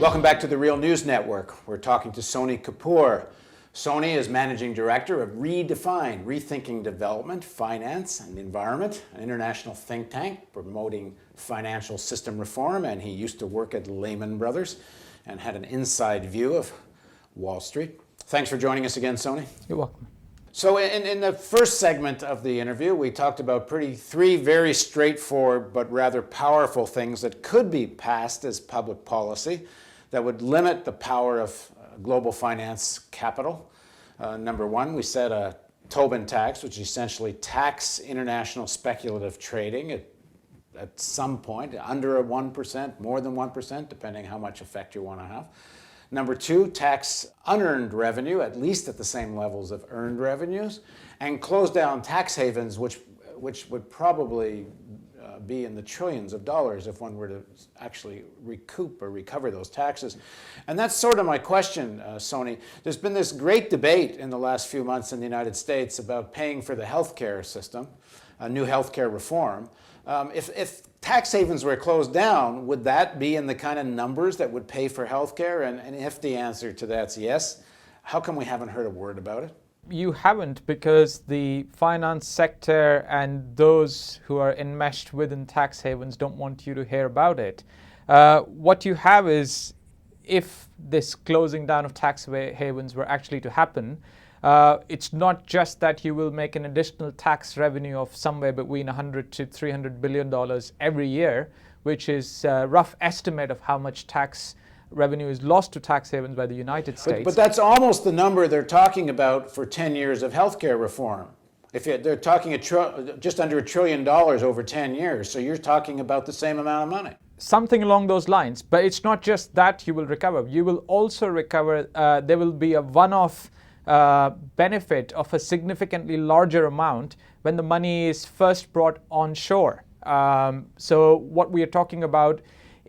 Welcome back to the Real News Network. We're talking to Sony Kapoor. Sony is Managing Director of Redefine, Rethinking Development, Finance and Environment, an international think tank promoting financial system reform, and he used to work at Lehman Brothers and had an inside view of Wall Street. Thanks for joining us again, Sony. You're welcome. So in the first segment of the interview, we talked about three very straightforward but rather powerful things that could be passed as public policy that would limit the power of global finance capital. Number one, we said a Tobin tax, which essentially tax international speculative trading at some point, under 1%, more than 1%, depending how much effect you want to have. Number two, tax unearned revenue, at least at the same levels of earned revenues, and close down tax havens, which would probably be in the trillions of dollars if one were to actually recoup or recover those taxes. And that's sort of my question, Sony. There's been this great debate in the last few months in the United States about paying for the healthcare system, a new healthcare reform. If tax havens were closed down, would that be in the kind of numbers that would pay for healthcare? And if the answer to that's yes, how come we haven't heard a word about it? You haven't, because the finance sector and those who are enmeshed within tax havens don't want you to hear about it. What you have is, if this closing down of tax havens were actually to happen, it's not just that you will make an additional tax revenue of somewhere between $100 to $300 billion every year, which is a rough estimate of how much tax revenue is lost to tax havens by the United States. But that's almost the number they're talking about for 10 years of healthcare reform. They're talking just under $1 trillion over 10 years, so you're talking about the same amount of money. Something along those lines, but it's not just that you will recover. You will also recover, there will be a one-off benefit of a significantly larger amount when the money is first brought onshore. So what we are talking about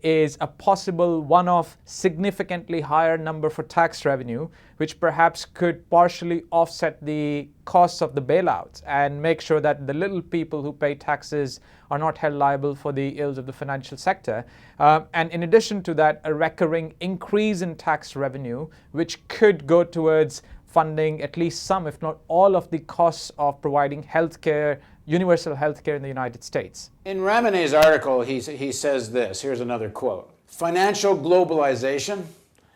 is a possible one-off significantly higher number for tax revenue, which perhaps could partially offset the costs of the bailouts and make sure that the little people who pay taxes are not held liable for the ills of the financial sector. And in addition to that, a recurring increase in tax revenue, which could go towards funding at least some, if not all, of the costs of providing healthcare, universal healthcare in the United States. In Ramanay's article, he says this. Here's another quote. Financial globalization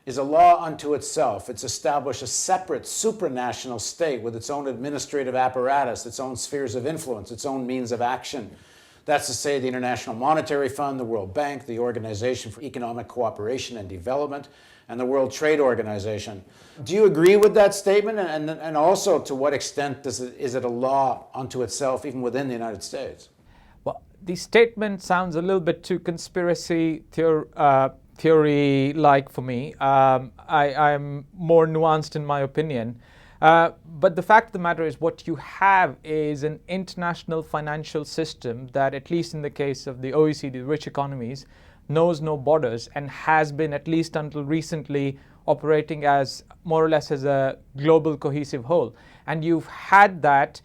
is a law unto itself. It's established a separate supranational state with its own administrative apparatus, its own spheres of influence, its own means of action. That's to say the International Monetary Fund, the World Bank, the Organization for Economic Cooperation and Development, and the World Trade Organization. Do you agree with that statement? And also, to what extent is it a law unto itself, even within the United States? Well, the statement sounds a little bit too conspiracy theory-like for me. I'm more nuanced in my opinion. But the fact of the matter is, what you have is an international financial system that, at least in the case of the OECD, the rich economies, knows no borders and has been, at least until recently, operating as more or less as a global cohesive whole. And you've had that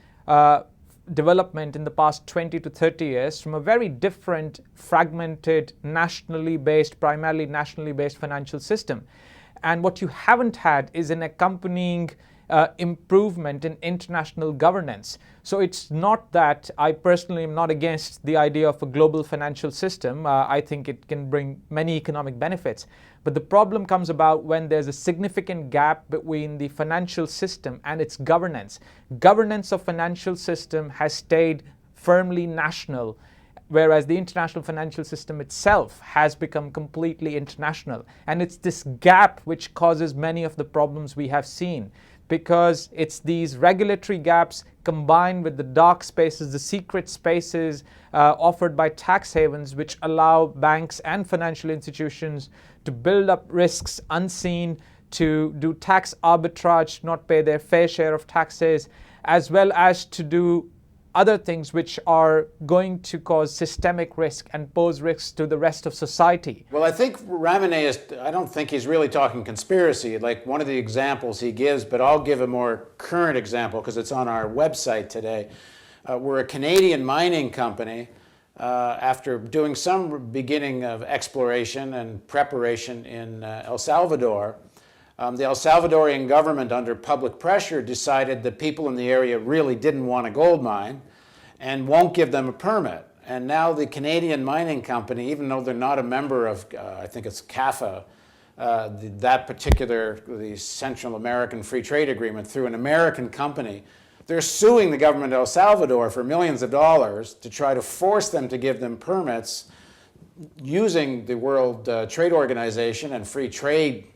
development in the past 20 to 30 years from a very different, fragmented, primarily nationally based financial system. And what you haven't had is an accompanying improvement in international governance. So it's not that I personally am not against the idea of a global financial system. I think it can bring many economic benefits. But the problem comes about when there's a significant gap between the financial system and its governance. Governance of financial system has stayed firmly national, whereas the international financial system itself has become completely international. And it's this gap which causes many of the problems we have seen, because it's these regulatory gaps combined with the dark spaces, the secret spaces offered by tax havens, which allow banks and financial institutions to build up risks unseen, to do tax arbitrage, not pay their fair share of taxes, as well as to do other things which are going to cause systemic risk and pose risks to the rest of society. Well, I think I don't think he's really talking conspiracy, like one of the examples he gives, but I'll give a more current example because it's on our website today. We're a Canadian mining company after doing some beginning of exploration and preparation in El Salvador, the El Salvadorian government, under public pressure, decided that people in the area really didn't want a gold mine and won't give them a permit. And now the Canadian mining company, even though they're not a member of, I think it's CAFA, the Central American Free Trade Agreement, through an American company, they're suing the government of El Salvador for millions of dollars to try to force them to give them permits using the World Trade Organization and free trade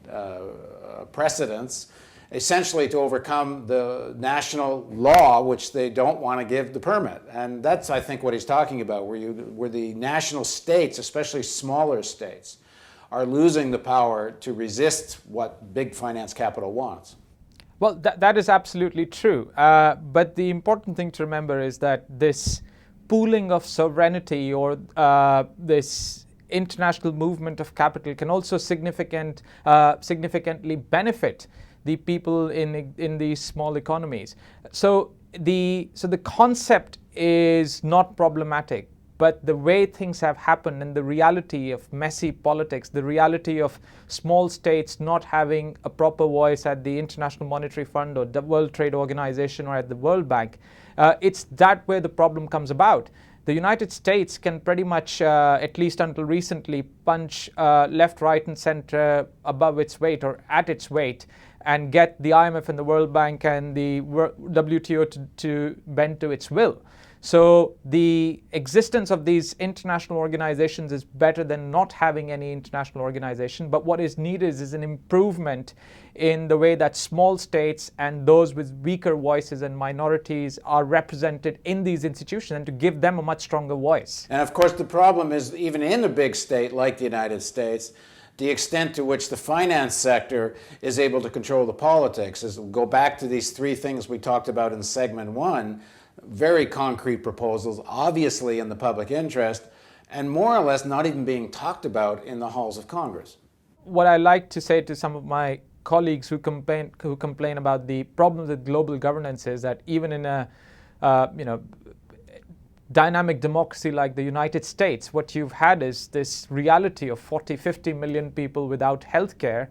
precedents, essentially to overcome the national law, which they don't want to give the permit. And that's, I think, what he's talking about, where the national states, especially smaller states, are losing the power to resist what big finance capital wants. Well, that is absolutely true. But the important thing to remember is that this pooling of sovereignty, or this international movement of capital, can also significantly benefit the people in these small economies. So the concept is not problematic, but the way things have happened and the reality of messy politics, the reality of small states not having a proper voice at the International Monetary Fund or the World Trade Organization or at the World Bank, it's that way the problem comes about. The United States can pretty much, at least until recently, punch left, right, and center above its weight or at its weight, and get the IMF and the World Bank and the WTO to bend to its will. So the existence of these international organizations is better than not having any international organization. But what is needed is an improvement in the way that small states and those with weaker voices and minorities are represented in these institutions, and to give them a much stronger voice. And of course, the problem is, even in a big state like the United States, the extent to which the finance sector is able to control the politics. As we'll go back to these three things we talked about in segment one, very concrete proposals, obviously in the public interest, and more or less not even being talked about in the halls of Congress. What I like to say to some of my colleagues who complain about the problems with global governance is that even in a dynamic democracy like the United States, what you've had is this reality of 40-50 million people without health care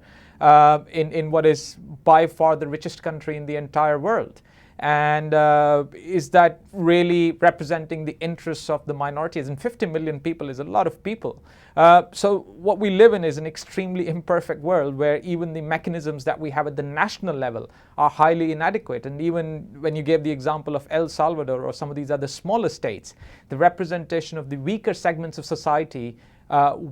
in what is by far the richest country in the entire world. And is that really representing the interests of the minorities? And 50 million people is a lot of people. So what we live in is an extremely imperfect world, where even the mechanisms that we have at the national level are highly inadequate. And even when you gave the example of El Salvador or some of these other smaller states, the representation of the weaker segments of society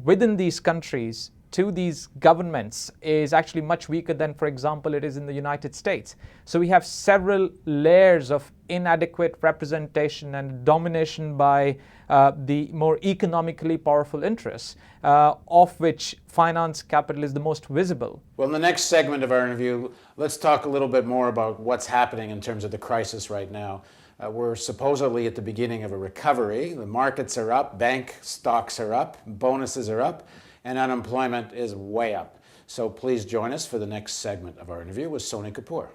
within these countries to these governments is actually much weaker than, for example, it is in the United States. So we have several layers of inadequate representation and domination by the more economically powerful interests, of which finance capital is the most visible. Well, in the next segment of our interview, let's talk a little bit more about what's happening in terms of the crisis right now. We're supposedly at the beginning of a recovery. The markets are up, bank stocks are up, bonuses are up, and unemployment is way up. So please join us for the next segment of our interview with Sony Kapoor.